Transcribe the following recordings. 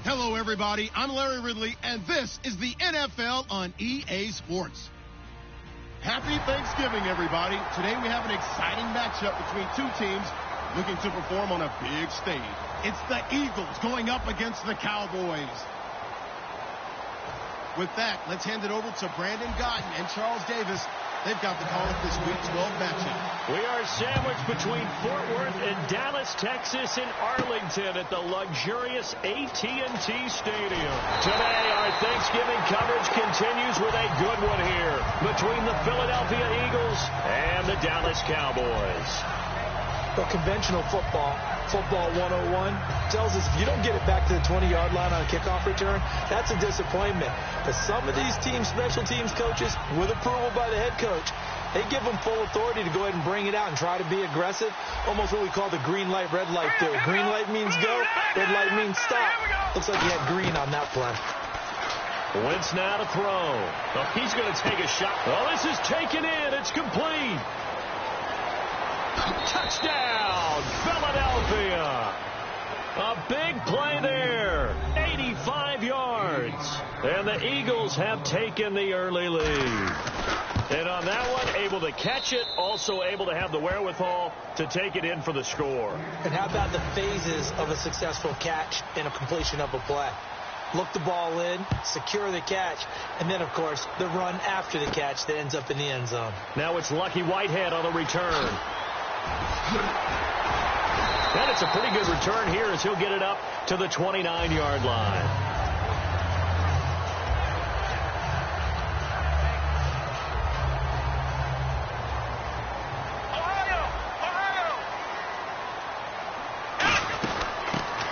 Hello, everybody. I'm Larry Ridley, and this is the NFL on EA Sports. Happy Thanksgiving, everybody. Today we have an exciting matchup between two teams looking to perform on a big stage. It's the Eagles going up against the Cowboys. With that, let's hand it over to Brandon Godden and Charles Davis. They've got the call of this Week 12 matchup. We are sandwiched between Fort Worth and Dallas, Texas, and Arlington at the luxurious AT&T Stadium. Today, our Thanksgiving coverage continues with a good one here between the Philadelphia Eagles and the Dallas Cowboys. Well, conventional football 101, tells us if you don't get it back to the 20-yard line on a kickoff return, that's a disappointment. But some of these teams, special teams coaches, with approval by the head coach, they give them full authority to go ahead and bring it out and try to be aggressive, almost what we call the green light, red light theory. Green light means go, red light means stop. Looks like you had green on that play. Wentz now to throw. Oh, he's going to take a shot. Oh, this is taken in. It's complete. Touchdown, Philadelphia. A big play there, 85 yards. And the Eagles have taken the early lead. And on that one, able to catch it, also able to have the wherewithal to take it in for the score. And how about the phases of a successful catch and a completion of a play? Look the ball in, secure the catch, and then, of course, the run after the catch that ends up in the end zone. Now it's Lucky Whitehead on the return. And it's a pretty good return here as he'll get it up to the 29-yard line.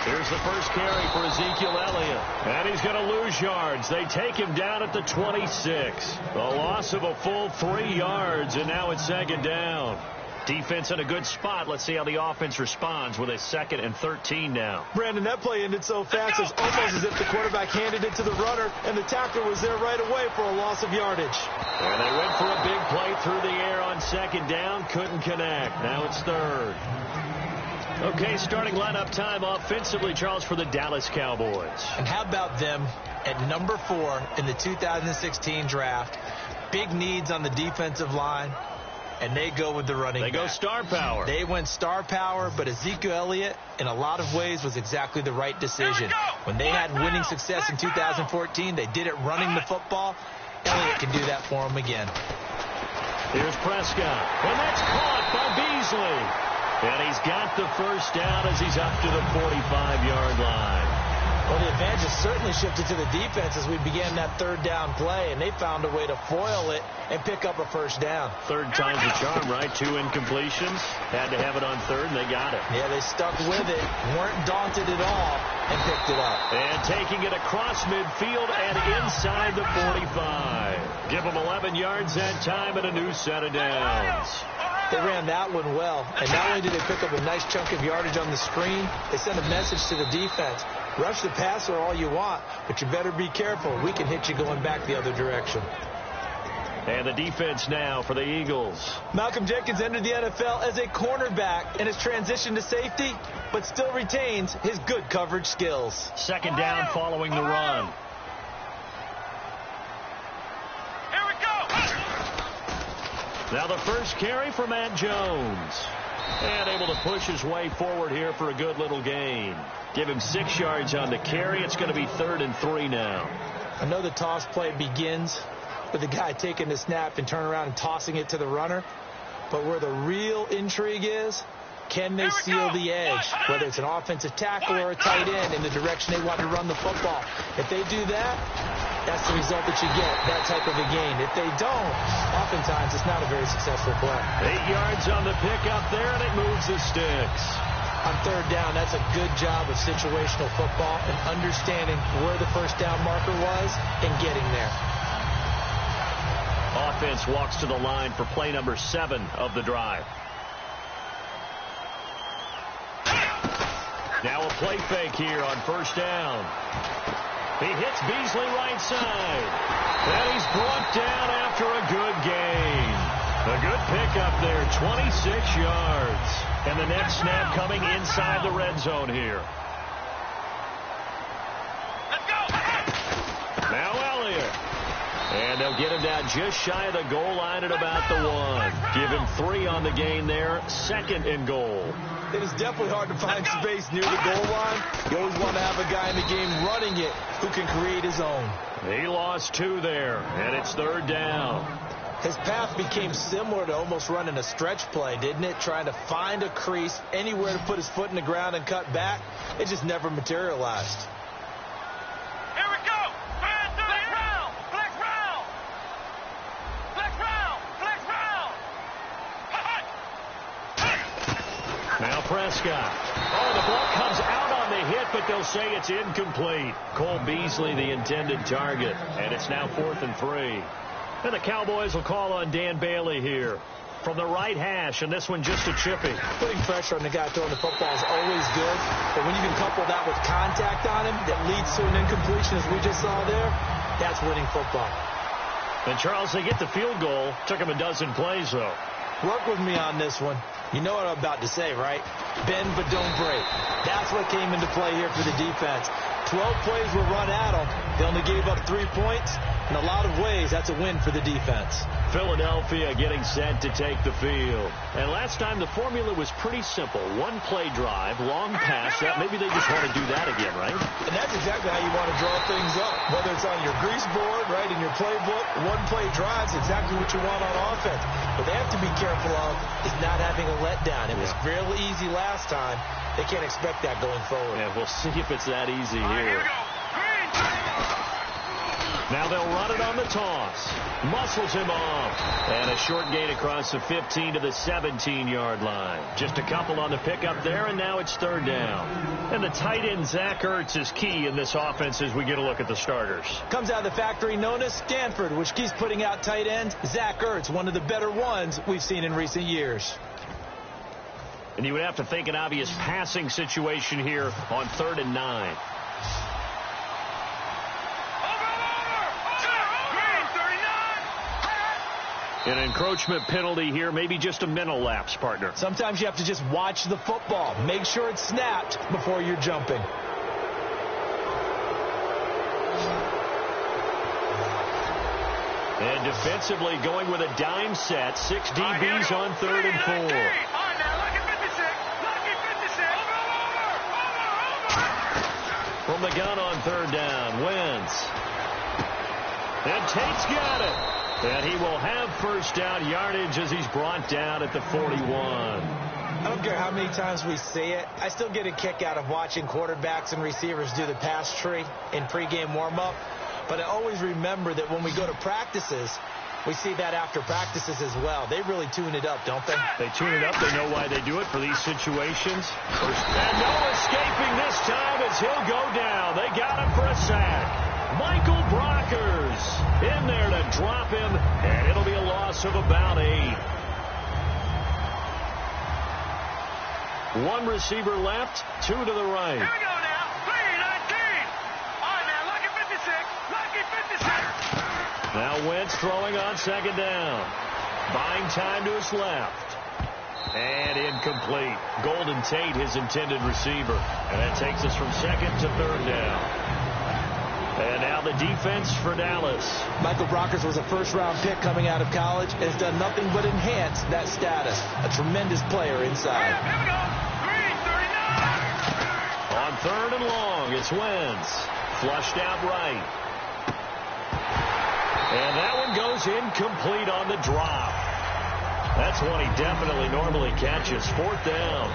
Here's the first carry for Ezekiel Elliott. And he's going to lose yards. They take him down at the 26. A loss of a full 3 yards, and now it's second down. Defense in a good spot. Let's see how the offense responds with a 2nd and 13 now. Brandon, that play ended so fast, it's almost as if the quarterback handed it to the runner, and the tackler was there right away for a loss of yardage. And they went for a big play through the air on second down. Couldn't connect. Now it's third. Okay, starting lineup time offensively, Charles, for the Dallas Cowboys. And how about them at number 4 in the 2016 draft? Big needs on the defensive line. And they go with the running back. They go star power. They went star power, but Ezekiel Elliott, in a lot of ways, was exactly the right decision. When they had winning success in 2014, they did it running the football. Elliott can do that for them again. Here's Prescott. And that's caught by Beasley. And he's got the first down as he's up to the 45-yard line. Well, the advantage has certainly shifted to the defense as we began that third down play, and they found a way to foil it and pick up a first down. Third time's a charm, right? 2 incompletions. Had to have it on third, and they got it. Yeah, they stuck with it, weren't daunted at all, and picked it up. And taking it across midfield and inside the 45. Give them 11 yards that time and a new set of downs. They ran that one well, and not only did they pick up a nice chunk of yardage on the screen, they sent a message to the defense. Rush the passer all you want, but you better be careful. We can hit you going back the other direction. And the defense now for the Eagles. Malcolm Jenkins entered the NFL as a cornerback and has transitioned to safety, but still retains his good coverage skills. Second down following the run. Here we go. Now the first carry for Matt Jones. And able to push his way forward here for a good little gain. Give him 6 yards on the carry. It's going to be 3rd and 3 now. I know the toss play begins with the guy taking the snap and turning around and tossing it to the runner. But where the real intrigue is, can they seal the edge, whether it's an offensive tackle or a tight end, in the direction they want to run the football? If they do that, that's the result that you get, that type of a gain. If they don't, oftentimes it's not a very successful play. 8 yards on the pickup there, and it moves the sticks. On third down, that's a good job of situational football and understanding where the first down marker was and getting there. Offense walks to the line for play number 7 of the drive. Now a play fake here on first down. He hits Beasley right side. And he's brought down after a good gain. A good pickup there, 26 yards. And the next snap coming inside the red zone here. And they'll get him down just shy of the goal line at about the 1. Give him 3 on the gain there. 2nd and goal. It is definitely hard to find space near the goal line. You always want to have a guy in the game running it who can create his own. He lost 2 there, and it's 3rd down. His path became similar to almost running a stretch play, didn't it? Trying to find a crease, anywhere to put his foot in the ground and cut back. It just never materialized. Here we go. Flex round. Flex round. Flex round. Flex round. Now Prescott. Oh, the ball comes out on the hit, but they'll say it's incomplete. Cole Beasley, the intended target, and it's now 4th and 3. And the Cowboys will call on Dan Bailey here from the right hash, and this one just a chippy. Putting pressure on the guy throwing the football is always good, but when you can couple that with contact on him that leads to an incompletion, as we just saw there, that's winning football. And, Charles, they get the field goal. Took him a dozen plays, though. Work with me on this one. You know what I'm about to say, right? Bend but don't break. That's what came into play here for the defense. 12 plays were run at them. They only gave up 3 points. In a lot of ways, that's a win for the defense. Philadelphia getting set to take the field. And last time the formula was pretty simple. 1 play drive, long pass. Maybe they just want to do that again, right? And that's exactly how you want to draw things up. Whether it's on your grease board, right, in your playbook, 1 play drive is exactly what you want on offense. What they have to be careful of is not having a letdown. It was fairly easy last time. They can't expect that going forward. Yeah, we'll see if it's that easy here. Here we go. Now they'll run it on the toss. Muscles him off. And a short gain across the 15 to the 17-yard line. Just a couple on the pickup there, and now it's 3rd down. And the tight end, Zach Ertz, is key in this offense as we get a look at the starters. Comes out of the factory known as Stanford, which keeps putting out tight ends. Zach Ertz, one of the better ones we've seen in recent years. And you would have to think an obvious passing situation here on 3rd and 9. An encroachment penalty here, maybe just a mental lapse, partner. Sometimes you have to just watch the football. Make sure it's snapped before you're jumping. And defensively going with a dime set. 6 DBs on 3rd and 4. From the gun on 3rd down, Wentz. And Tate's got it. And he will have 1st down yardage as he's brought down at the 41. I don't care how many times we see it. I still get a kick out of watching quarterbacks and receivers do the pass tree in pregame warm-up. But I always remember that when we go to practices, we see that after practices as well. They really tune it up, don't they? They tune it up. They know why they do it for these situations. And no escaping this time as he'll go down. They got him for a sack. Michael Brockers in there to drop him, and it'll be a loss of about 8. 1 receiver left, 2 to the right. Here we go now. 3-19. All right, now, lucky 56. Lucky 56. Now Wentz throwing on 2nd down. Buying time to his left. And incomplete. Golden Tate, his intended receiver. And that takes us from 2nd to 3rd down. And now the defense for Dallas. Michael Brockers was a first-round pick coming out of college and has done nothing but enhance that status. A tremendous player inside. Here we go. 3-39. On 3rd and long, it's Wentz. Flushed out right. And that one goes incomplete on the drop. That's one he definitely normally catches. 4th down.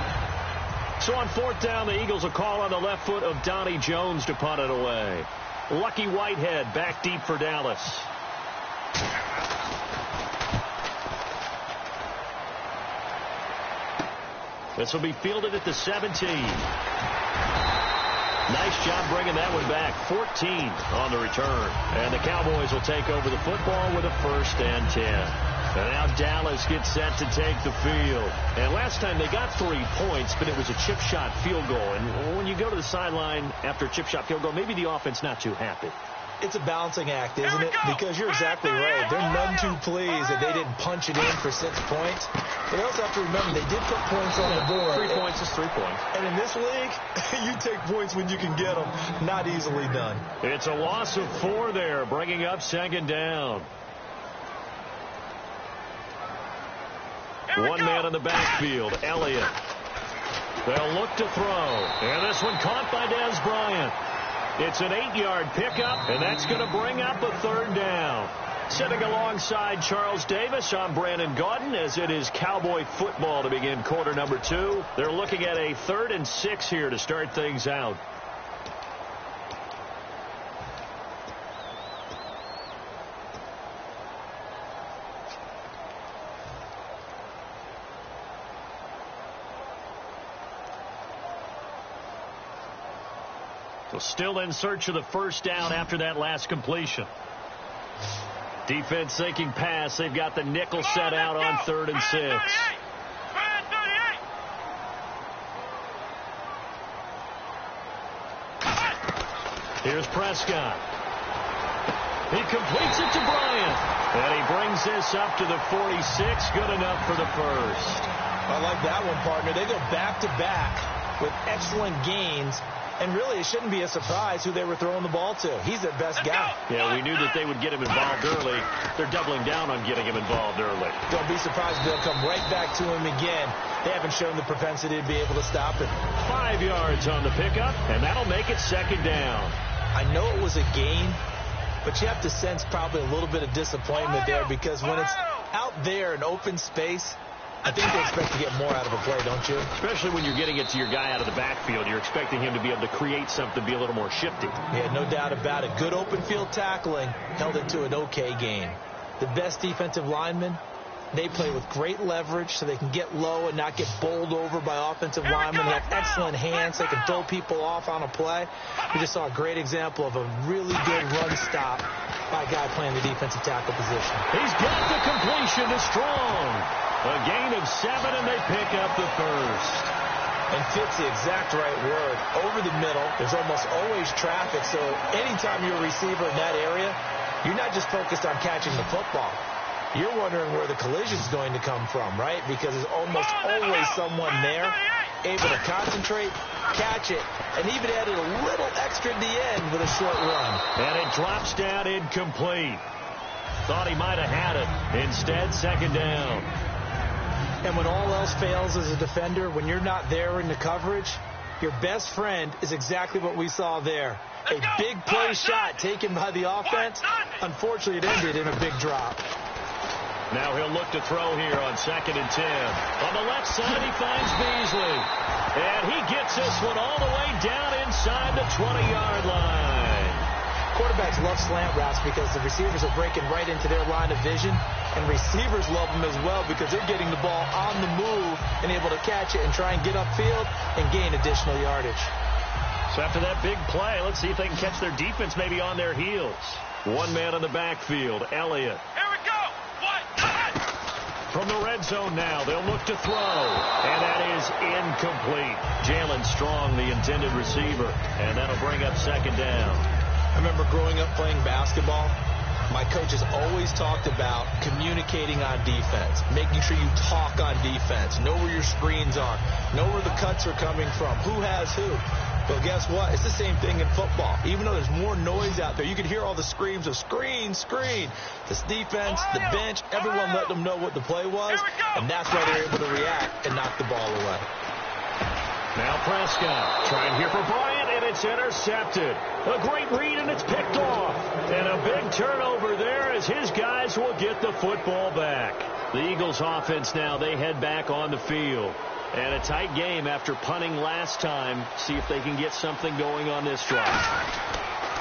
So on 4th down, the Eagles will call on the left foot of Donnie Jones to punt it away. Lucky Whitehead back deep for Dallas. This will be fielded at the 17. Nice job bringing that one back. 14 on the return. And the Cowboys will take over the football with a 1st and 10. And now Dallas gets set to take the field. And last time they got 3 points, but it was a chip shot field goal. And when you go to the sideline after a chip shot field goal, maybe the offense not too happy. it's a balancing act, isn't it? Because you're exactly right. They're none too pleased that they didn't punch it in for 6 points. But they also have to remember they did put points on the board. 3 points is 3 points. And in this league, you take points when you can get them. Not easily done. It's a loss of 4 there, bringing up 2nd down. One man in the backfield, Elliott. They'll look to throw. And this one caught by Des Bryant. It's an 8-yard pickup, and that's going to bring up a 3rd down. Sitting alongside Charles Davis, I'm Brandon Gaudin, as it is Cowboy football to begin quarter number 2. They're looking at a 3rd and 6 here to start things out. So still in search of the 1st down after that last completion. Defense sinking pass. They've got the nickel set out on 3rd and 6. Here's Prescott. He completes it to Bryant. And he brings this up to the 46. Good enough for the 1st. I like that one, partner. They go back-to-back with excellent gains. And really, it shouldn't be a surprise who they were throwing the ball to. He's their best guy. Yeah, we knew that they would get him involved early. They're doubling down on getting him involved early. Don't be surprised if they'll come right back to him again. They haven't shown the propensity to be able to stop him. 5 yards on the pickup, and that'll make it 2nd down. I know it was a gain, but you have to sense probably a little bit of disappointment there because when it's out there in open space, I think they expect to get more out of a play, don't you? Especially when you're getting it to your guy out of the backfield. You're expecting him to be able to create something, be a little more shifty. Yeah, no doubt about it. Good open field tackling held it to an okay gain. The best defensive linemen, they play with great leverage so they can get low and not get bowled over by offensive linemen. They have excellent hands. They can throw people off on a play. We just saw a great example of a really good run stop by a guy playing the defensive tackle position. He's got the completion to Strong. A gain of 7, and they pick up the 1st. And fits the exact right word. Over the middle, there's almost always traffic, so anytime you're a receiver in that area, you're not just focused on catching the football. You're wondering where the collision's going to come from, right? Because there's almost always someone there able to concentrate, catch it, and even added a little extra at the end with a short run. And it drops down incomplete. Thought he might have had it. Instead, 2nd down. And when all else fails as a defender, when you're not there in the coverage, your best friend is exactly what we saw there. A big play shot taken by the offense. Unfortunately, it ended in a big drop. Now he'll look to throw here on 2nd and 10. On the left side, he finds Beasley. And he gets this one all the way down inside the 20-yard line. Quarterbacks love slant routes because the receivers are breaking right into their line of vision. And receivers love them as well because they're getting the ball on the move and able to catch it and try and get upfield and gain additional yardage. So after that big play, let's see if they can catch their defense maybe on their heels. One man in the backfield, Elliott. Here we go. From the red zone now, they'll look to throw. And that is incomplete. Jalen Strong, the intended receiver. And that'll bring up 2nd down. I remember growing up playing basketball. My coaches always talked about communicating on defense, making sure you talk on defense, know where your screens are, know where the cuts are coming from, who has who. But guess what? It's the same thing in football. Even though there's more noise out there, you can hear all the screams of screen, screen. This defense, the bench, everyone let them know what the play was, and that's why they're able to react and knock the ball away. Now Prescott trying here for Bryant, and it's intercepted. A great read, and it's picked off. And a big turnover there as his guys will get the football back. The Eagles offense now, they head back on the field. And a tight game after punting last time. See if they can get something going on this drive.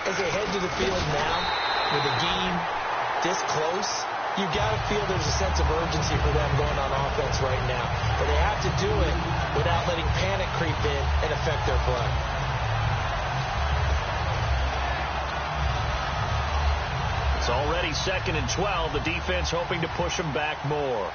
As they head to the field now, with the game this close, you got to feel there's a sense of urgency for them going on offense right now. But they have to do it without letting panic creep in and affect their play. It's already 2nd and 12. The defense hoping to push them back more.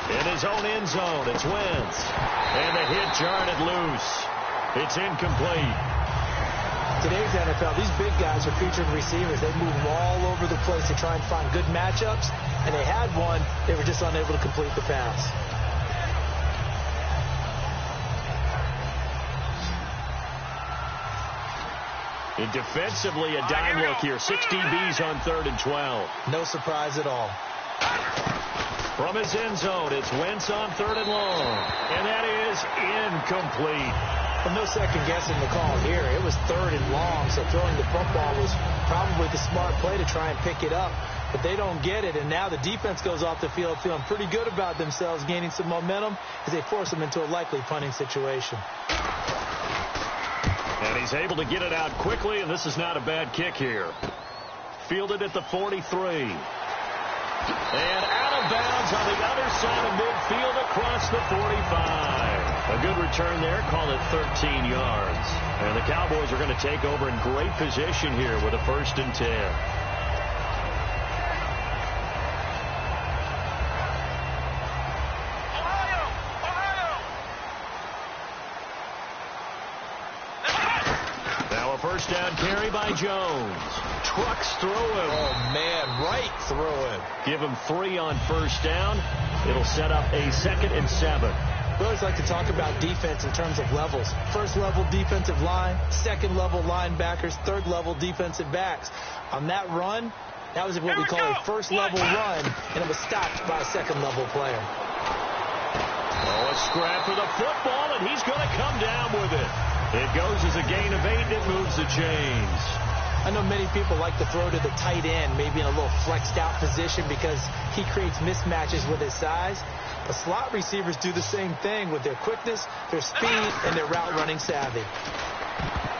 In his own end zone, it's Wentz. And the hit jarred it loose. It's incomplete. Today's NFL, these big guys are featured receivers. They move all over the place to try and find good matchups. And they had one. They were just unable to complete the pass. And defensively, a dime look here. 6 DBs on 3rd and 12. No surprise at all. From his end zone, it's Wentz on 3rd and long. And that is incomplete. Well, no second guessing the call here. It was 3rd and long, so throwing the football was probably the smart play to try and pick it up. But they don't get it, and now the defense goes off the field feeling pretty good about themselves, gaining some momentum as they force them into a likely punting situation. And he's able to get it out quickly, and this is not a bad kick here. Fielded at the 43. And out of bounds on the other side of midfield across the 45. A good return there, call it 13 yards. And the Cowboys are going to take over in great position here with a 1st and 10. First down carry by Jones. Trucks through him. Oh, man, right through him. Give him 3 on 1st down. It'll set up a 2nd and 7. We always like to talk about defense in terms of levels. 1st level defensive line, 2nd level linebackers, 3rd level defensive backs. On that run, that was what we call a 1st level run, and it was stopped by a 2nd level player. Oh, a scrap for the football, and he's going to come down with it. It goes as a gain of 8, and it moves the chains. I know many people like to throw to the tight end, maybe in a little flexed out position because he creates mismatches with his size. But slot receivers do the same thing with their quickness, their speed, and their route running savvy.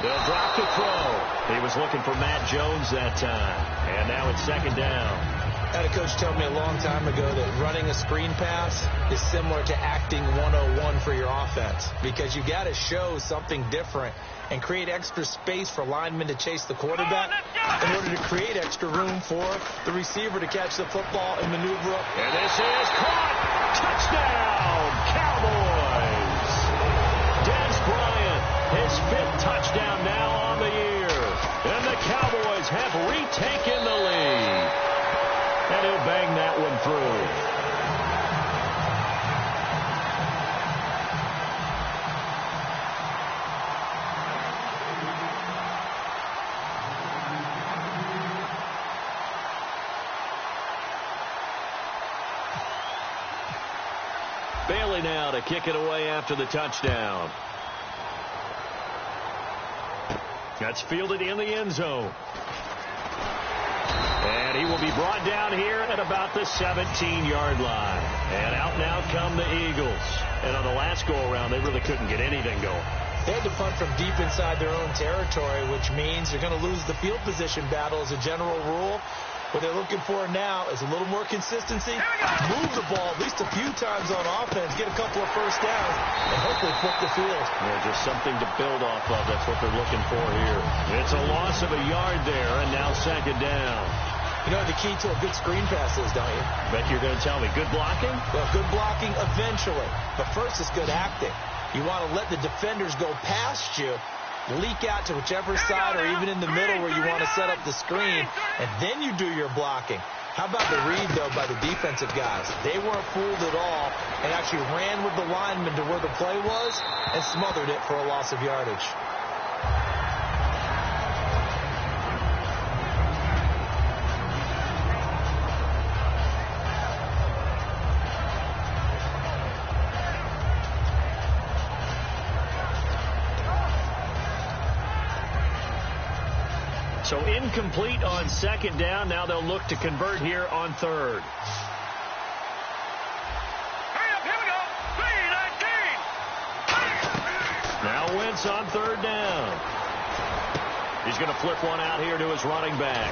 They'll drop to throw. He was looking for Matt Jones that time. And now it's 2nd down. I had a coach tell me a long time ago that running a screen pass is similar to acting 101 for your offense because you got to show something different and create extra space for linemen to chase the quarterback in order to create extra room for the receiver to catch the football and maneuver up. And this is caught. Touchdown, Cowboys. Dez Bryant, his 5th touchdown now on the year. And the Cowboys have retaken the lead. And he'll bang that one through. Bailey now to kick it away after the touchdown. That's fielded in the end zone. And he will be brought down here at about the 17-yard line. And out now come the Eagles. And on the last go-around, they really couldn't get anything going. They had to punt from deep inside their own territory, which means they're going to lose the field position battle as a general rule. What they're looking for now is a little more consistency, move the ball at least a few times on offense, get a couple of 1st downs, and hopefully flip the field. Yeah, just something to build off of. That's what they're looking for here. It's a loss of a yard there, and now 2nd down. You know what the key to a good screen pass is, don't you? Bet you're going to tell me. Good blocking? Well, good blocking eventually. But first it's good acting. You want to let the defenders go past you, leak out to whichever side or even in the middle where you want to set up the screen, and then you do your blocking. How about the read, though, by the defensive guys? They weren't fooled at all and actually ran with the lineman to where the play was and smothered it for a loss of yardage. So incomplete on 2nd down. Now they'll look to convert here on 3rd. Hurry up, here we go. 3-19. Now Wentz on 3rd down. He's going to flip one out here to his running back.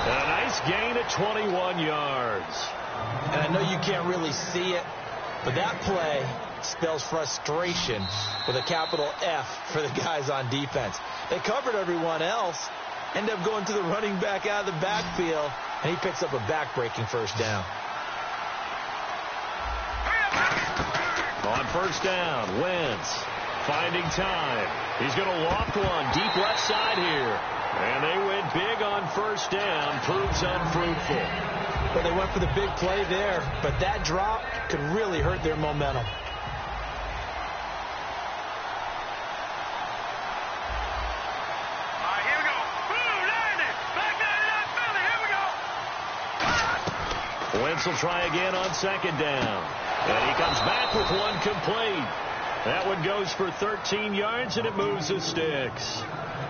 And a nice gain of 21 yards. And I know you can't really see it, but that play spells frustration with a capital F for the guys on defense. They covered everyone else, end up going to the running back out of the backfield, and he picks up a back-breaking 1st down. first down, Wentz finding time. He's going to loft one deep left side here. And they went big on first down. Proves unfruitful. Well, they went for the big play there, but that drop could really hurt their momentum. Wentz will try again on second down. And he comes back with one complete. That one goes for 13 yards, and it moves the sticks.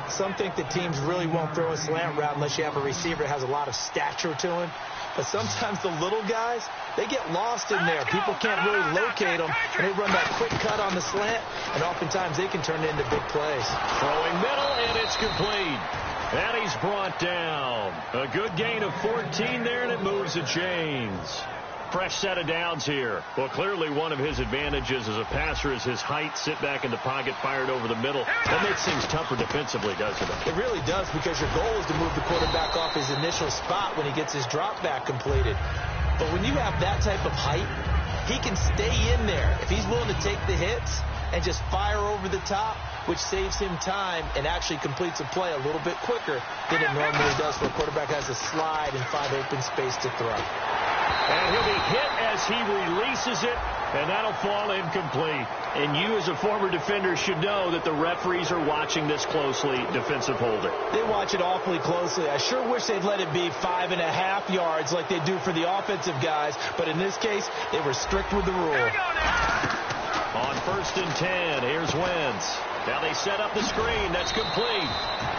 Some think that teams really won't throw a slant route unless you have a receiver that has a lot of stature to him. But sometimes the little guys, they get lost in there. People can't really locate them, and they run that quick cut on the slant, and oftentimes they can turn it into big plays. Throwing middle, and it's complete. And he's brought down. A good gain of 14 there, and it moves the chains. Fresh set of downs here. Well, clearly one of his advantages as a passer is his height. Sit back in the pocket, fired over the middle. That makes things tougher defensively, doesn't it? It really does, because your goal is to move the quarterback off his initial spot when he gets his drop back completed. But when you have that type of height, he can stay in there if he's willing to take the hits and just fire over the top, which saves him time and actually completes a play a little bit quicker than it normally does for a quarterback has to slide and find open space to throw. And he'll be hit as he releases it, and that'll fall incomplete. And you as a former defender should know that the referees are watching this closely, defensive holding. They watch it awfully closely. I sure wish they'd let it be 5.5 yards like they do for the offensive guys, but in this case, they were strict with the rule. On 1st and 10, here's Wentz. Now they set up the screen. That's complete.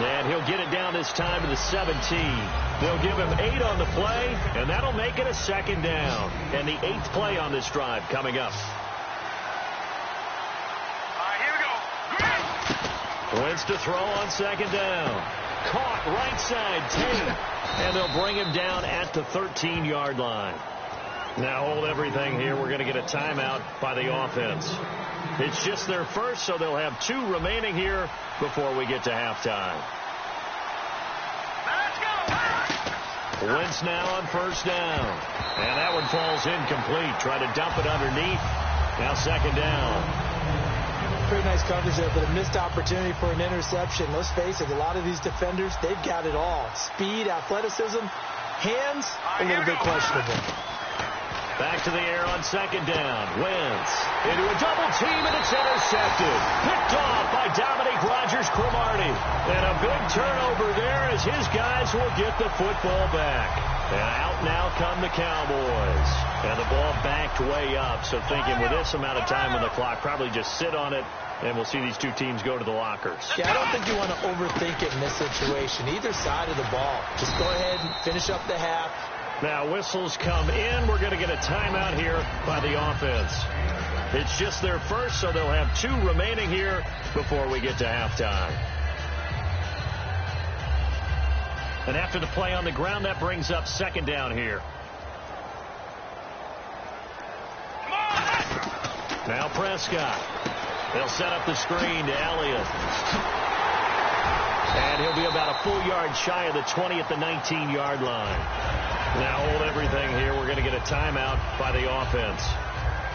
And he'll get it down this time to the 17. They'll give him 8 on the play, and that'll make it a second down. And the 8th play on this drive coming up. All right, here we go. Wentz to throw on second down. Caught right side, Tate. And they'll bring him down at the 13-yard line. Now hold everything here. We're going to get a timeout by the offense. It's just their first, so they'll have 2 remaining here before we get to halftime. Let's go. Wentz now on first down. And that one falls incomplete. Try to dump it underneath. Now second down. Pretty nice coverage there, but a missed opportunity for an interception. Let's face it, a lot of these defenders, they've got it all. Speed, athleticism, hands, a little bit questionable. Back to the air on second down. Wentz into a double team, and it's intercepted. Picked off by Dominique Rodgers-Cromartie. And a big turnover there as his guys will get the football back. And out now come the Cowboys. And the ball backed way up. So thinking with this amount of time on the clock, probably just sit on it, and we'll see these two teams go to the lockers. Yeah, I don't think you want to overthink it in this situation. Either side of the ball. Just go ahead and finish up the half. Now whistles come in. We're going to get a timeout here by the offense. It's just their first, so they'll have 2 remaining here before we get to halftime. And after the play on the ground, that brings up second down here. Now Prescott. They'll set up the screen to Elliott. And he'll be about a full yard shy of the 20 at the 19-yard line. Now hold everything here. We're going to get a timeout by the offense.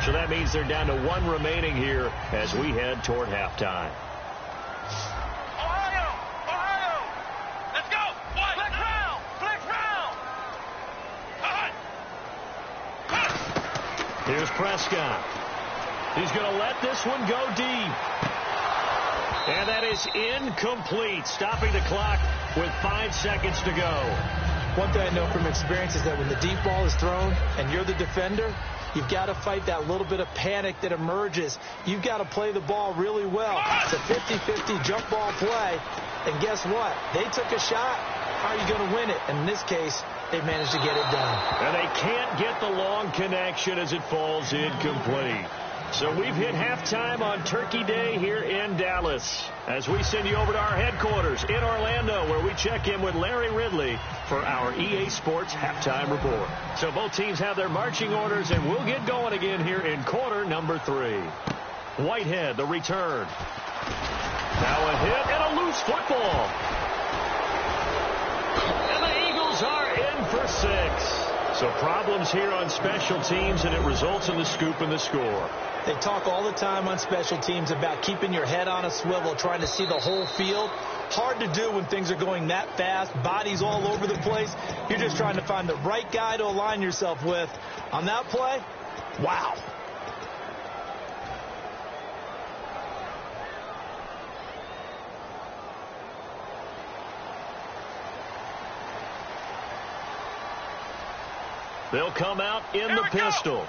So that means they're down to 1 remaining here as we head toward halftime. Ohio! Let's go! Flex round! Cut! Here's Prescott. He's going to let this one go deep. And that is incomplete, stopping the clock with 5 seconds to go. One thing I know from experience is that when the deep ball is thrown and you're the defender, you've got to fight that little bit of panic that emerges. You've got to play the ball really well. It's a 50-50 jump ball play. And guess what? They took a shot. How are you going to win it? And in this case, they managed to get it done. And they can't get the long connection as it falls incomplete. So we've hit halftime on Turkey Day here in Dallas as we send you over to our headquarters in Orlando, where we check in with Larry Ridley for our EA Sports Halftime Report. So both teams have their marching orders, and we'll get going again here in quarter number 3. Whitehead, the return. Now a hit and a loose football. And the Eagles are in for 6. So problems here on special teams, and it results in the scoop and the score. They talk all the time on special teams about keeping your head on a swivel, trying to see the whole field. Hard to do when things are going that fast, bodies all over the place. You're just trying to find the right guy to align yourself with. On that play, wow. They'll come out in the pistol.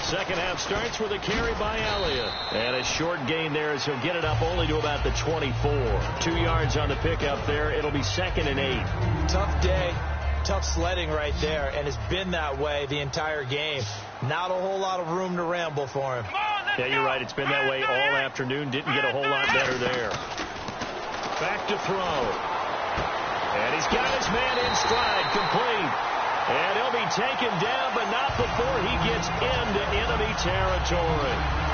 Second half starts with a carry by Elliott. And a short gain there as he'll get it up only to about the 24. 2 yards on the pickup there. It'll be 2nd and 8. Tough day, tough sledding right there, and it's been that way the entire game. Not a whole lot of room to ramble for him. Yeah, you're right. It's been that way all afternoon. Didn't get a whole lot better there. Back to throw. And he's got his man in stride, complete. And he'll be taken down, but not before he gets into enemy territory.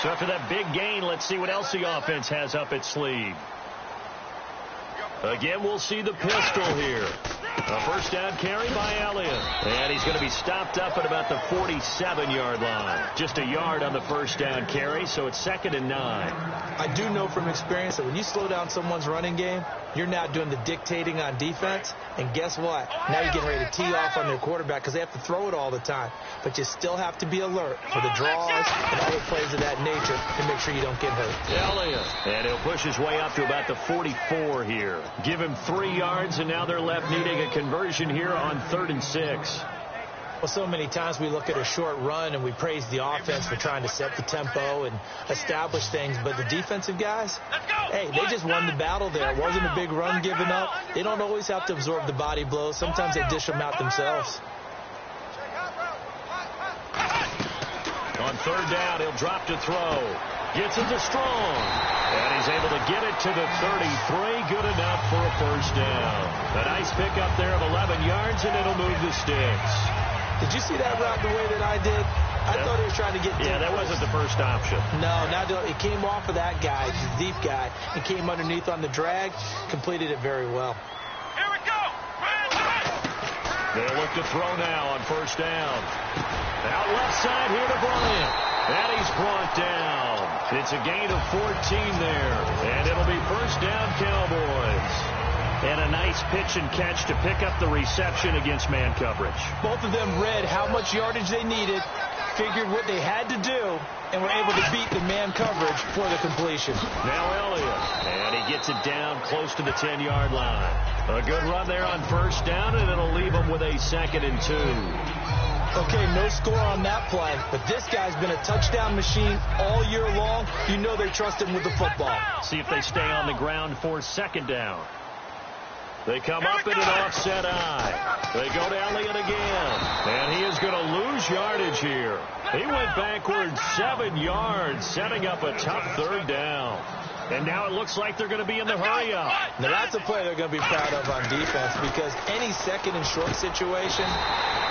So after that big gain, let's see what else the offense has up its sleeve. Again, we'll see the pistol here. A first down carry by Elliott. And he's going to be stopped up at about the 47-yard line. Just a yard on the first down carry, so it's 2nd and 9. I do know from experience that when you slow down someone's running game, you're now doing the dictating on defense. And guess what? Now you're getting ready to tee off on their quarterback because they have to throw it all the time. But you still have to be alert for the draws and other plays of that nature to make sure you don't get hurt. Elliott. And he'll push his way up to about the 44 here. Give him 3 yards, and now they're left needing a conversion here on 3rd and 6. Well, so many times we look at a short run and we praise the offense for trying to set the tempo and establish things. But the defensive guys, hey, they just won the battle there. It wasn't a big run given up. They don't always have to absorb the body blows. Sometimes they dish them out themselves. On 3rd down, he'll drop to throw. Gets it to Strong. And he's able to get it to the 33. Good enough for a first down. A nice pickup there of 11 yards, and it'll move the sticks. Did you see that route the way that I did? I thought he was trying to get deep. Yeah, that wasn't the first option. No, it came off of that guy, the deep guy, and came underneath on the drag. Completed it very well. Here we go. They'll look to throw now on first down. Out left side here to Bryant. And he's brought down. It's a gain of 14 there. And it'll be first down, Cowboys. And a nice pitch and catch to pick up the reception against man coverage. Both of them read how much yardage they needed, figured what they had to do, and were able to beat the man coverage for the completion. Now Elliott. And he gets it down close to the 10-yard line. A good run there on first down, and it'll leave him with a 2nd and 2. Okay, no score on that play, but this guy's been a touchdown machine all year long. You know they trust him with the football. See if they stay on the ground for 2nd down. They come up in an offset eye. They go to Elliott again. And he is going to lose yardage here. He went backwards 7 yards, setting up a tough 3rd down. And now it looks like they're going to be in the hurry-up. Now that's a play they're going to be proud of on defense because any 2nd and short situation,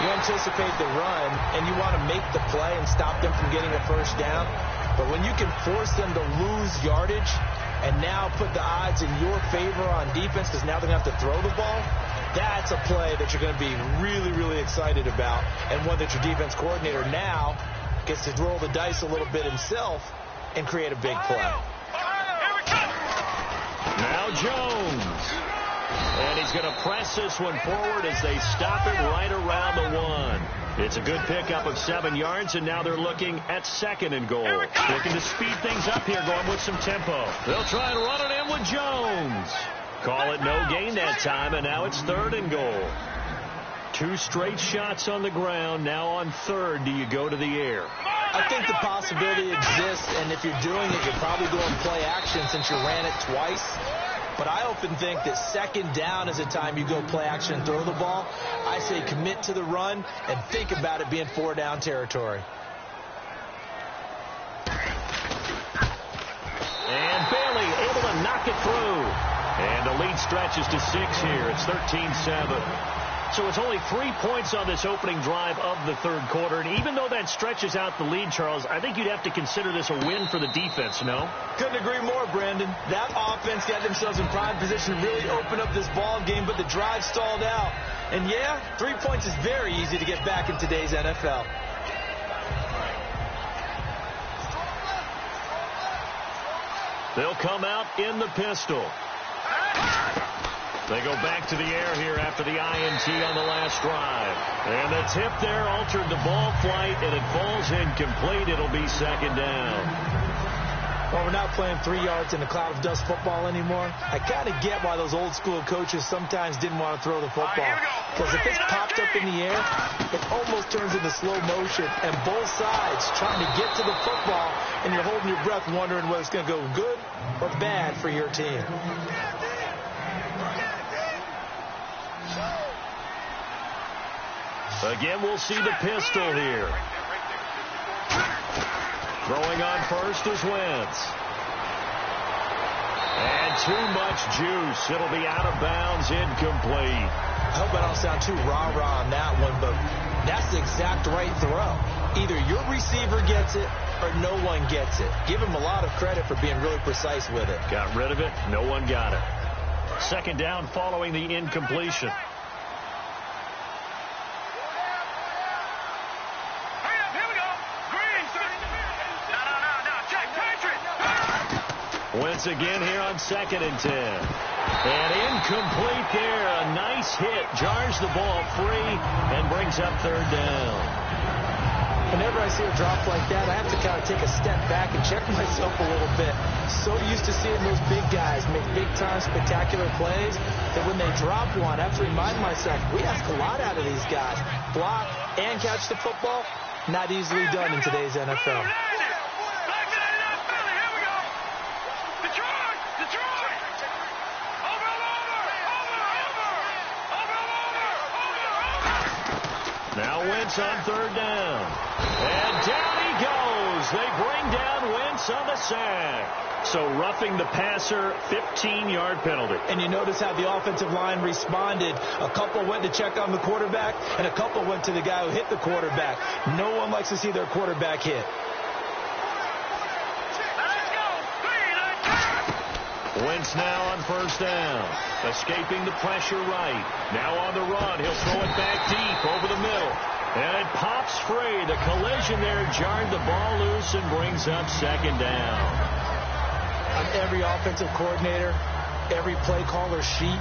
you anticipate the run, and you want to make the play and stop them from getting a first down. But when you can force them to lose yardage and now put the odds in your favor on defense because now they're going to have to throw the ball, that's a play that you're going to be really, really excited about, and one that your defense coordinator now gets to roll the dice a little bit himself and create a big play. Now Jones. And he's going to press this one forward as they stop it right around the 1. It's a good pickup of 7 yards, and now they're looking at 2nd and goal. Looking to speed things up here, going with some tempo. They'll try and run it in with Jones. Call it no gain that time, and now it's 3rd and goal. 2 straight shots on the ground. Now on 3rd, do you go to the air? I think the possibility exists, and if you're doing it, you're probably going play action since you ran it twice. But I often think that 2nd down is a time you go play action and throw the ball. I say commit to the run and think about it being 4 down territory. And Bailey able to knock it through. And the lead stretches to 6 here. It's 13-7. So it's only 3 points on this opening drive of the 3rd quarter. And even though that stretches out the lead, Charles, I think you'd have to consider this a win for the defense, no? Couldn't agree more, Brandon. That offense got themselves in prime position to really open up this ball game, but the drive stalled out. And yeah, 3 points is very easy to get back in today's NFL. They'll come out in the pistol. They go back to the air here after the INT on the last drive. And the tip there altered the ball flight, and it falls incomplete. It'll be 2nd down. Well, we're not playing 3 yards in a cloud of dust football anymore. I kind of get why those old school coaches sometimes didn't want to throw the football. Because if it's popped up in the air, it almost turns into slow motion. And both sides trying to get to the football, and you're holding your breath wondering whether it's going to go good or bad for your team. Again, we'll see the pistol here. Throwing on first is Wentz. And too much juice. It'll be out of bounds, incomplete. I hope I don't sound too rah-rah on that one, but that's the exact right throw. Either your receiver gets it or no one gets it. Give him a lot of credit for being really precise with it. Got rid of it. No one got it. 2nd down following the incompletion. Wentz again here on 2nd and 10. And incomplete there. A nice hit. Jars the ball free and brings up 3rd down. Whenever I see a drop like that, I have to kind of take a step back and check myself a little bit. So used to seeing those big guys make big-time spectacular plays that when they drop one, I have to remind myself, we ask a lot out of these guys. Block and catch the football, not easily done in today's NFL. Now Wentz on 3rd down. And down he goes. They bring down Wentz on the sack. So roughing the passer, 15-yard penalty. And you notice how the offensive line responded. A couple went to check on the quarterback, and a couple went to the guy who hit the quarterback. No one likes to see their quarterback hit. Wentz now on 1st down. Escaping the pressure right. Now on the run. He'll throw it back deep over the middle. And it pops free. The collision there jarred the ball loose and brings up 2nd down. On every offensive coordinator, every play caller sheet,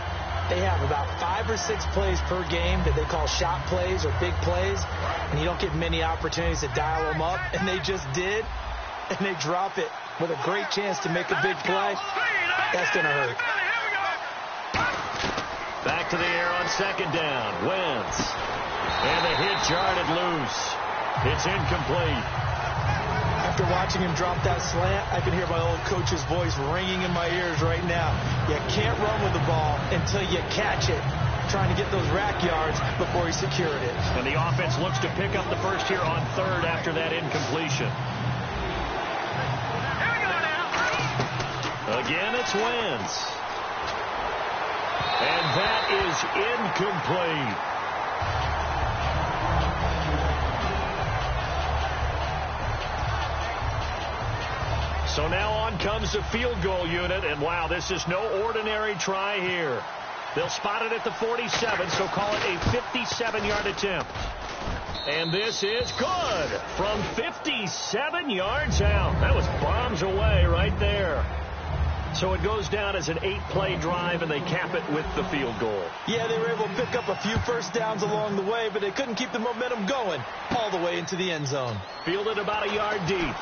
they have about 5 or 6 plays per game that they call shot plays or big plays. And you don't get many opportunities to dial them up. And they just did. And they drop it with a great chance to make a big play. That's going to hurt. Back to the air on 2nd down. Wentz. And the hit jarred it loose. It's incomplete. After watching him drop that slant, I can hear my old coach's voice ringing in my ears right now. You can't run with the ball until you catch it. Trying to get those rack yards before he secured it. And the offense looks to pick up the first here on 3rd after that incompletion. Again, it's Wentz. And that is incomplete. So now on comes the field goal unit, and wow, this is no ordinary try here. They'll spot it at the 47, so call it a 57-yard attempt. And this is good from 57 yards out. That was bombs away right there. So it goes down as an 8-play drive, and they cap it with the field goal. Yeah, they were able to pick up a few first downs along the way, but they couldn't keep the momentum going all the way into the end zone. Fielded about a yard deep.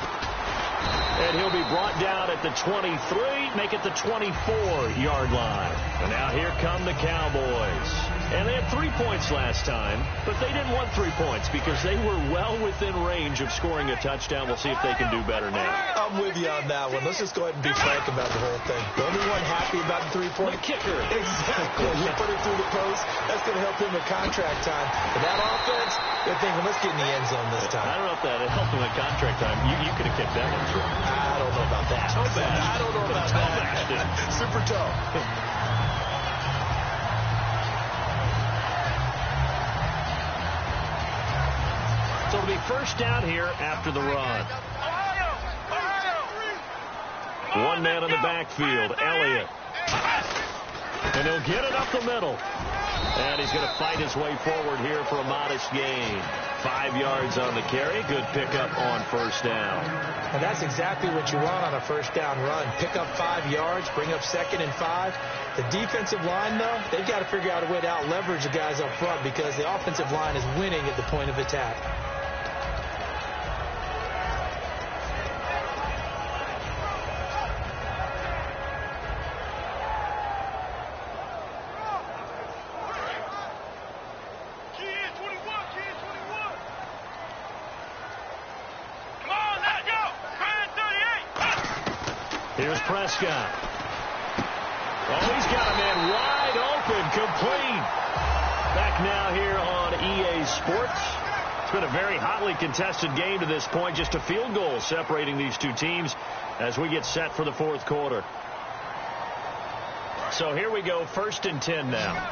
And he'll be brought down at the 23, make it the 24-yard line. And now here come the Cowboys. And they had 3 points last time, but they didn't want 3 points because they were well within range of scoring a touchdown. We'll see if they can do better now. I'm with you on that one. Let's just go ahead and be frank about the whole thing. The only one happy about the 3-point kicker. Exactly. You put it through the post. That's going to help him at contract time. But that offense, they're thinking, let's get in the end zone this time. I don't know if that helped him at contract time. You could have kicked that one through. I don't know about that. Toe bash. I don't know about that. Super toe. So it'll be first down here after the run. One man in the backfield, Elliott. And he'll get it up the middle. And he's going to fight his way forward here for a modest gain. 5 yards on the carry. Good pickup on first down. And that's exactly what you want on a first down run. Pick up 5 yards, bring up 2nd and 5. The defensive line, though, they've got to figure out a way to out-leverage the guys up front because the offensive line is winning at the point of attack. Here's Prescott. Oh, he's got a man wide open, complete. Back now here on EA Sports. It's been a very hotly contested game to this point. Just a field goal separating these two teams as we get set for the fourth quarter. So here we go, 1st and 10 now.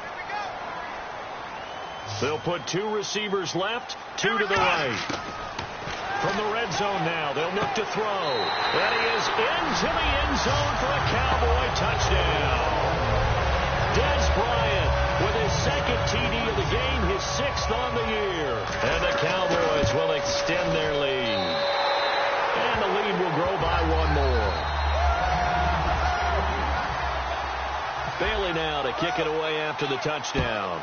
They'll put 2 receivers left, 2 to the right. From the red zone now, they'll look to throw. And he is into the end zone for a Cowboy touchdown. Dez Bryant with his 2nd TD of the game, his 6th on the year. And the Cowboys will extend their lead. And the lead will grow by 1 more. Bailey now to kick it away after the touchdown.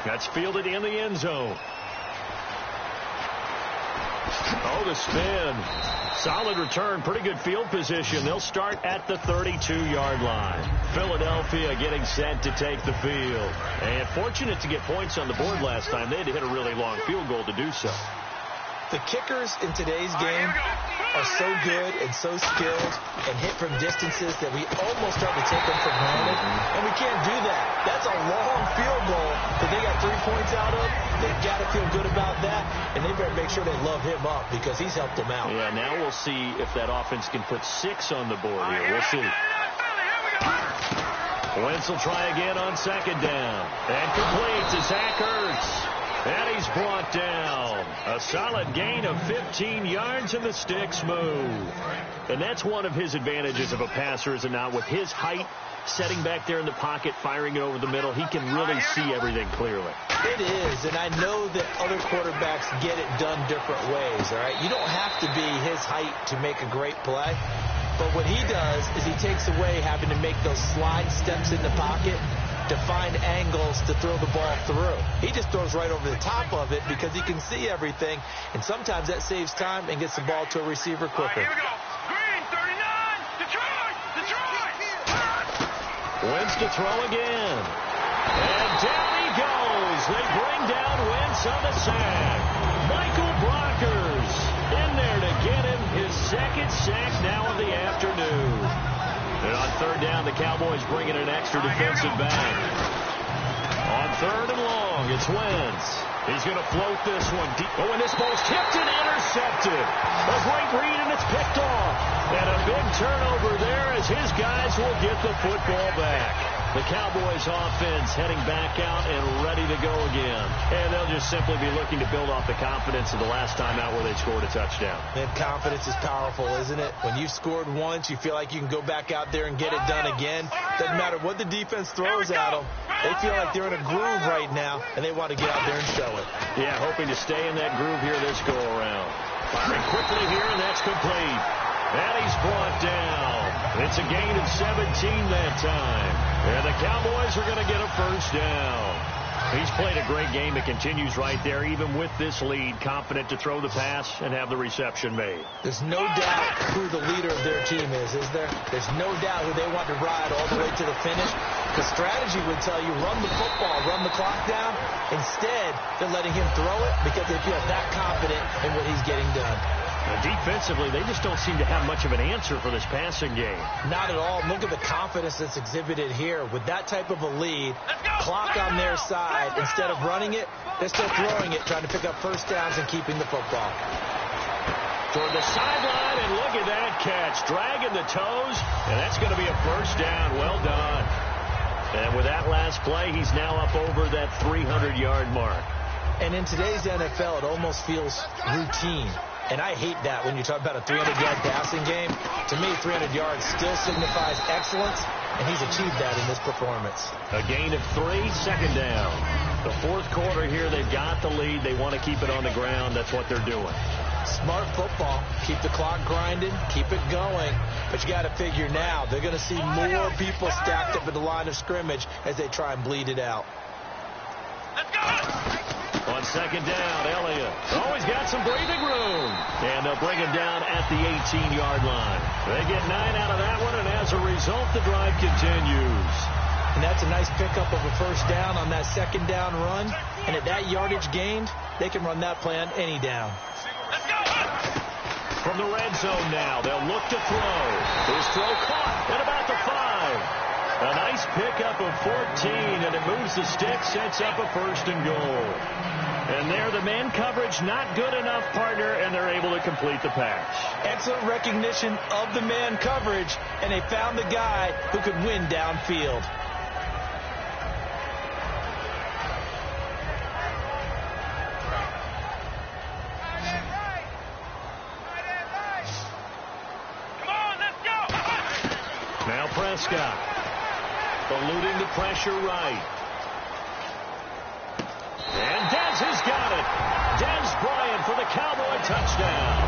That's fielded in the end zone. Oh, the spin. Solid return. Pretty good field position. They'll start at the 32-yard line. Philadelphia getting set to take the field. And fortunate to get points on the board last time. They had to hit a really long field goal to do so. The kickers in today's game are so good and so skilled and hit from distances that we almost start to take them for granted. And we can't do that. That's a long field goal that they got 3 points out of. They've got to feel good about that. And they better make sure they love him up because he's helped them out. Yeah, now we'll see if that offense can put 6 on the board here. We'll see. Wentz will try again on 2nd down. And complete to Zach Ertz. And he's brought down. A solid gain of 15 yards, and the sticks move. And that's one of his advantages of a passer, is it not? With his height, setting back there in the pocket, firing it over the middle, he can really see everything clearly. It is, and I know that other quarterbacks get it done different ways, all right? You don't have to be his height to make a great play. But what he does is he takes away having to make those slide steps in the pocket to find angles to throw the ball through. He just throws right over the top of it because he can see everything, and sometimes that saves time and gets the ball to a receiver quicker. Here we go. Green, 39, Detroit. Wentz to throw again. And down he goes. They bring down Wentz on the sack. Michael Brockers in there to get him his 2nd sack now of the afternoon. And on 3rd down, the Cowboys bring in an extra defensive back. On 3rd and long, it's Wentz. He's going to float this one deep. Oh, and this ball's tipped and intercepted. A great read, and it's picked off. And a big turnover there as his guys will get the football back. The Cowboys offense heading back out and ready to go again. And they'll just simply be looking to build off the confidence of the last time out where they scored a touchdown. And confidence is powerful, isn't it? When you've scored once, you feel like you can go back out there and get it done again. Doesn't matter what the defense throws at them. They feel like they're in a groove right now, and they want to get out there and show it. Yeah, hoping to stay in that groove here this go-around. Firing quickly here, and that's complete. And he's brought down. It's a gain of 17 that time. And the Cowboys are going to get a first down. He's played a great game. It continues right there, even with this lead, confident to throw the pass and have the reception made. There's no doubt who the leader of their team is there? There's no doubt who they want to ride all the way to the finish. Because strategy would tell you, run the football, run the clock down. Instead, they're letting him throw it because they feel that confident in what he's getting done. Defensively, they just don't seem to have much of an answer for this passing game. Not at all. Look at the confidence that's exhibited here. With that type of a lead, clock on their side, instead of running it, they're still throwing it, trying to pick up first downs and keeping the football. Toward the sideline, and look at that catch. Dragging the toes, and that's going to be a first down. Well done. And with that last play, he's now up over that 300-yard mark. And in today's NFL, it almost feels routine. And I hate that when you talk about a 300-yard passing game. To me, 300 yards still signifies excellence, and he's achieved that in this performance. A gain of 3, second down. The fourth quarter here, they've got the lead. They want to keep it on the ground. That's what they're doing. Smart football. Keep the clock grinding. Keep it going. But you got to figure now, they're going to see more people stacked up at the line of scrimmage as they try and bleed it out. Let's go! On second down, Elliott always got some breathing room. And they'll bring him down at the 18-yard line. They get 9 out of that one, and as a result, the drive continues. And that's a nice pickup of a first down on that second down run. And at that yardage gained, they can run that play on any down. Let's go! From the red zone now, they'll look to throw. His throw caught at about the 5. A nice pickup of 14, and it moves the stick, sets up a first and goal. And there, the man coverage not good enough, partner, and they're able to complete the pass. Excellent recognition of the man coverage, and they found the guy who could win downfield. Come on, let's go! Now Prescott, eluding the pressure right. And Dez has got it. Dez Bryant for the Cowboy touchdown.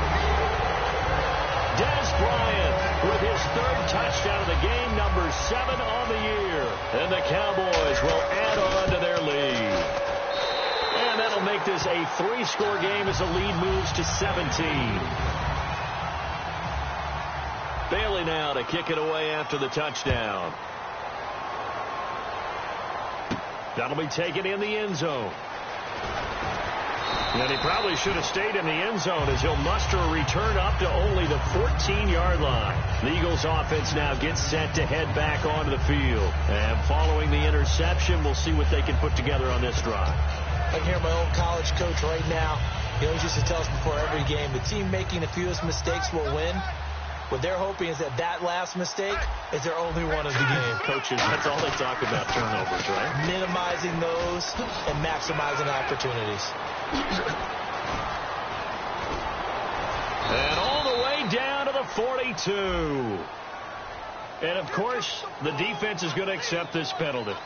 Dez Bryant with his 3rd touchdown of the game, number 7 on the year. And the Cowboys will add on to their lead. And that'll make this a 3-score game as the lead moves to 17. Bailey now to kick it away after the touchdown. That'll be taken in the end zone. And he probably should have stayed in the end zone as he'll muster a return up to only the 14-yard line. The Eagles offense now gets set to head back onto the field. And following the interception, we'll see what they can put together on this drive. I can hear my old college coach right now. He always used to tell us before every game, the team making the fewest mistakes will win. What they're hoping is that last mistake is their only one of the game. Coaches, that's all they talk about, turnovers, right? Minimizing those and maximizing opportunities. And all the way down to the 42. And, of course, the defense is going to accept this penalty.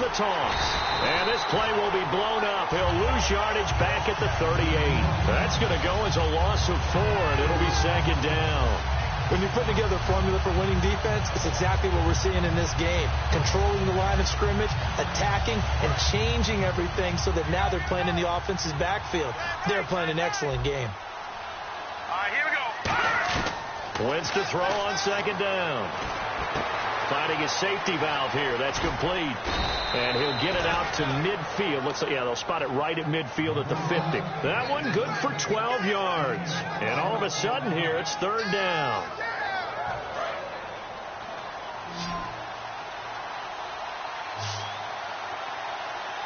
Toss. And this play will be blown up. He'll lose yardage back at the 38. That's going to go as a loss of 4, and it'll be second down. When you're putting together a formula for winning defense, it's exactly what we're seeing in this game. Controlling the line of scrimmage, attacking, and changing everything so that now they're playing in the offense's backfield. They're playing an excellent game. All right, here we go. Wentz to throw on second down. Finding a safety valve here. That's complete. And he'll get it out to midfield. Looks like, yeah, they'll spot it right at midfield at the 50. That one good for 12 yards. And all of a sudden here, it's 3rd down.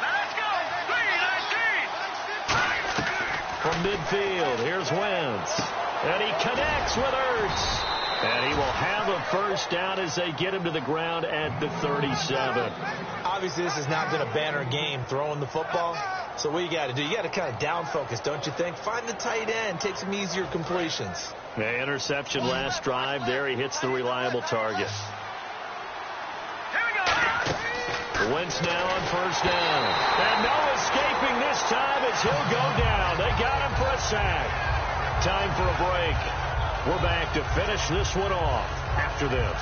Let's go! 3-19! From midfield, here's Wentz. And he connects with Ertz. And he will have a first down as they get him to the ground at the 37. Obviously, this has not been a banner game throwing the football. So what you got to do, you got to kind of down focus, don't you think? Find the tight end, take some easier completions. The interception last drive. There he hits the reliable target. Here we go! Wentz now on first down. And no escaping this time as he'll go down. They got him for a sack. Time for a break. We're back to finish this one off after this.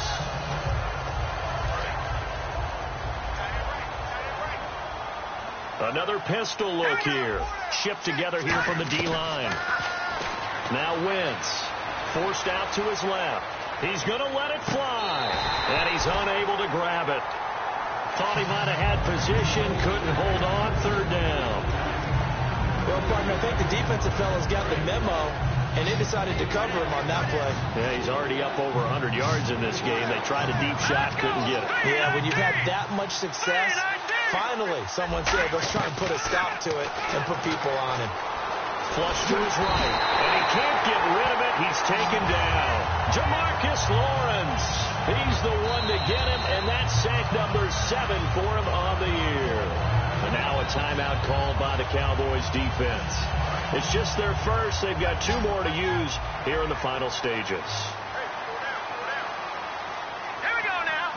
Another pistol look here. Shipped together here from the D-line. Now Wentz forced out to his left. He's going to let it fly. And he's unable to grab it. Thought he might have had position. Couldn't hold on. Third down. Well, partner, I think the defensive fellas got the memo, and they decided to cover him on that play. Yeah, he's already up over 100 yards in this game. They tried a deep shot, couldn't get it. Yeah, when you've had that much success, finally someone said, let's try and put a stop to it and put people on him. Flush to his right, and he can't get rid of it. He's taken down. Jamarcus Lawrence. He's the one to get him, and that's sack number 7 for him on the year. And now a timeout called by the Cowboys defense. It's just their first. They've got 2 more to use here in the final stages. Here we go now.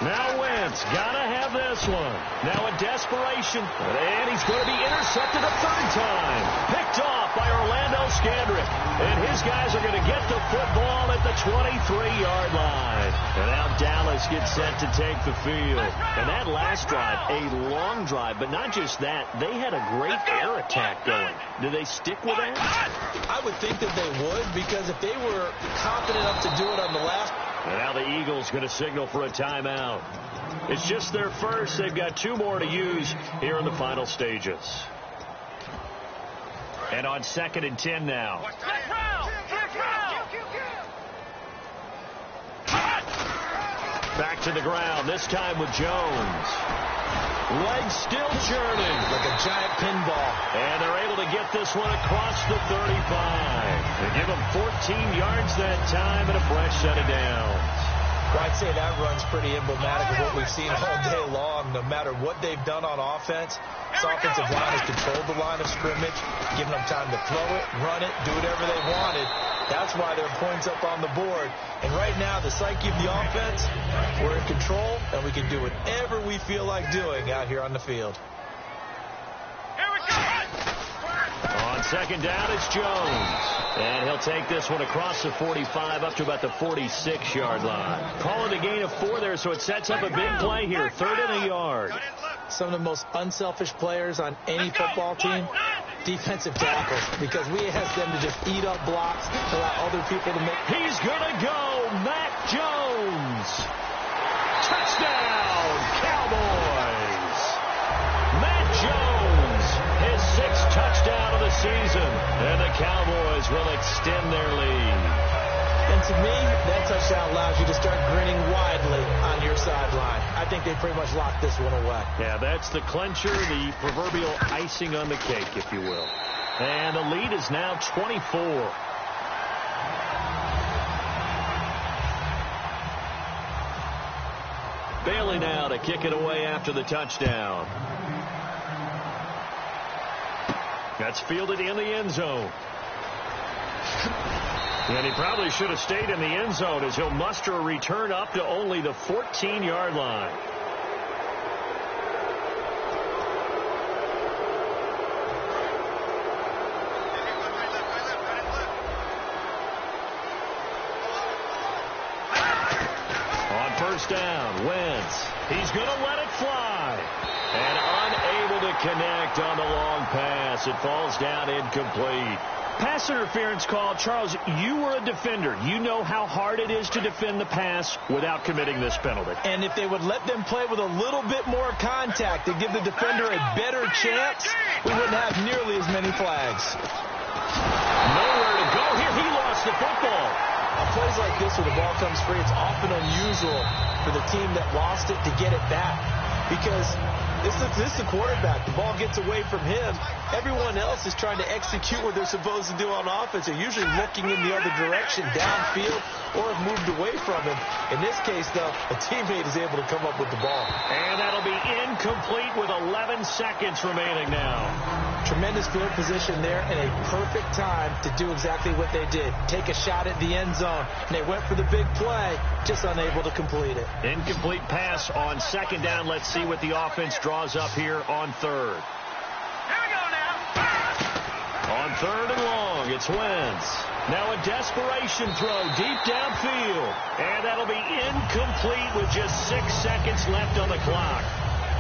Now Wentz, gotta have this one. Now in desperation, and he's going to be intercepted a third time. Picked off by Orlando Scandrick. And his guys are going to get the football at the 23-yard line. And now Dallas gets set to take the field. And that last drive, a long drive, but not just that, they had a great air attack going. Do they stick with that? I would think that they would, because if they were confident enough to do it on the last. And now the Eagles going to signal for a timeout. It's just their first. They've got 2 more to use here in the final stages. And on 2nd and 10 now. Back to the ground, this time with Jones. Legs still churning. Like a giant pinball. And they're able to get this one across the 35. They give them 14 yards that time and a fresh set of downs. Well, I'd say that run's pretty emblematic of what we've seen all day long. No matter what they've done on offense, this offensive line has controlled the line of scrimmage, giving them time to throw it, run it, do whatever they wanted. That's why there are points up on the board. And right now, the psyche of the offense, we're in control, and we can do whatever we feel like doing out here on the field. Here we go. On 2nd down, it's Jones. And he'll take this one across the 45 up to about the 46-yard line. Calling a gain of 4 there, so it sets up a big play here. 3rd and a yard. Some of the most unselfish players on any football team, defensive tackles, because we ask them to just eat up blocks, allow other people to make. He's going to go. Matt Jones. Touchdown, Cowboys. Matt Jones, his 6th touchdown of the season. And the Cowboys will extend their lead. And to me, that touchdown allows you to start grinning widely on your sideline. I think they pretty much locked this one away. Yeah, that's the clincher, the proverbial icing on the cake, if you will. And the lead is now 24. Bailey now to kick it away after the touchdown. That's fielded in the end zone. And he probably should have stayed in the end zone as he'll muster a return up to only the 14-yard line. On first down, Wentz. He's going to let it fly. And unable to connect on the long pass. It falls down incomplete. Pass interference call. Charles, you were a defender. You know how hard it is to defend the pass without committing this penalty. And if they would let them play with a little bit more contact to give the defender a better chance, we wouldn't have nearly as many flags. Nowhere to go here. He lost the football. On plays like this where the ball comes free, it's often unusual for the team that lost it to get it back. Because this is the quarterback. The ball gets away from him, everyone else is trying to execute what they're supposed to do on offense. They're usually looking in the other direction, downfield, or have moved away from him. In this case, though, a teammate is able to come up with the ball. And that'll be incomplete with 11 seconds remaining now. Tremendous field position there and a perfect time to do exactly what they did. Take a shot at the end zone. And they went for the big play, just unable to complete it. Incomplete pass on second down. Let's see what the offense draws up here on third. Here we go now. On third and long, it's Wentz. Now a desperation throw deep downfield. And that'll be incomplete with just 6 seconds left on the clock.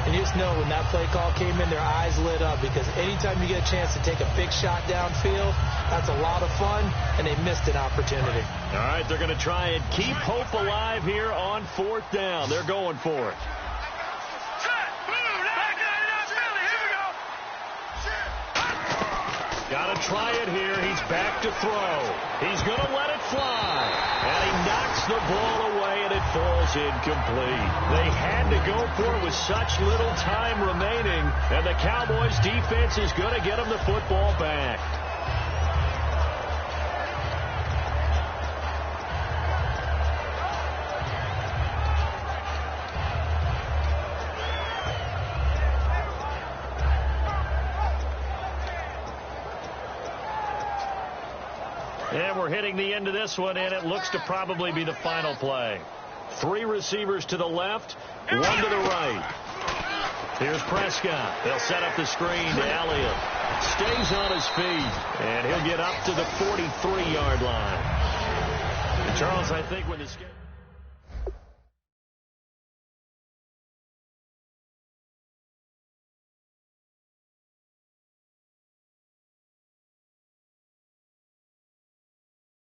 And you just know when that play call came in, their eyes lit up, because anytime you get a chance to take a big shot downfield, that's a lot of fun, and they missed an opportunity. All right, they're going to try and keep hope alive here on fourth down. They're going for it. Got to try it here. He's back to throw. He's going to let it fly. And he knocks the ball away, and it falls incomplete. They had to go for it with such little time remaining, and the Cowboys defense is going to get him the football back. And we're hitting the end of this one, and it looks to probably be the final play. 3 receivers to the left, 1 to the right. Here's Prescott. They'll set up the screen to Elliott. Stays on his feet, and he'll get up to the 43-yard line. And Charles, I think when this game...